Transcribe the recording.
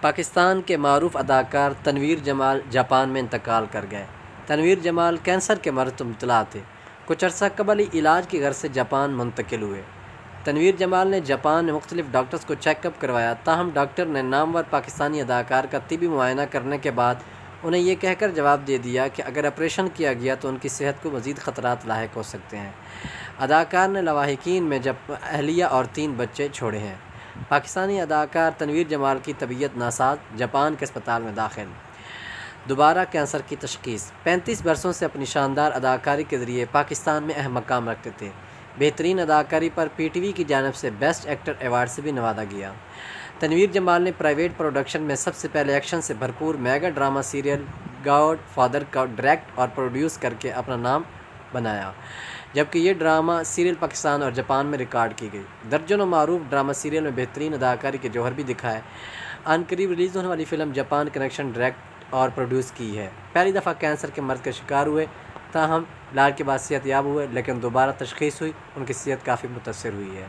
پاکستان کے معروف اداکار تنویر جمال جاپان میں انتقال کر گئے۔ تنویر جمال کینسر کے مرض مبتلا تھے۔ کچھ عرصہ قبل ہی علاج کی غرض سے جاپان منتقل ہوئے۔ تنویر جمال نے جاپان میں مختلف ڈاکٹرز کو چیک اپ کروایا، تاہم ڈاکٹر نے نامور پاکستانی اداکار کا طبی معائنہ کرنے کے بعد انہیں یہ کہہ کر جواب دے دیا کہ اگر آپریشن کیا گیا تو ان کی صحت کو مزید خطرات لاحق ہو سکتے ہیں۔ اداکار نے لاحقین میں اہلیہ اور 3 بچے چھوڑے ہیں۔ پاکستانی اداکار تنویر جمال کی طبیعت ناساز، جاپان کے اسپتال میں داخل۔ دوبارہ کینسر کی تشخیص۔ 35 برسوں سے اپنی شاندار اداکاری کے ذریعے پاکستان میں اہم مقام رکھتے تھے۔ بہترین اداکاری پر پی ٹی وی کی جانب سے بیسٹ ایکٹر ایوارڈ سے بھی نوازا گیا۔ تنویر جمال نے پرائیویٹ پروڈکشن میں سب سے پہلے ایکشن سے بھرپور mega drama serial God father کا ڈائریکٹ اور پروڈیوس کر کے اپنا نام بنایا، جبکہ یہ ڈرامہ سیریل پاکستان اور جاپان میں ریکارڈ کی گئی۔ درجنوں معروف ڈرامہ سیریل میں بہترین اداکاری کے جوہر بھی دکھائے۔ عنقریب ریلیز ہونے والی فلم جاپان کنیکشن ڈائریکٹ اور پروڈیوس کی ہے۔ پہلی دفعہ کینسر کے مرض کا شکار ہوئے، تاہم علاج کے بعد صحت یاب ہوئے، لیکن دوبارہ تشخیص ہوئی، ان کی صحت کافی متاثر ہوئی ہے۔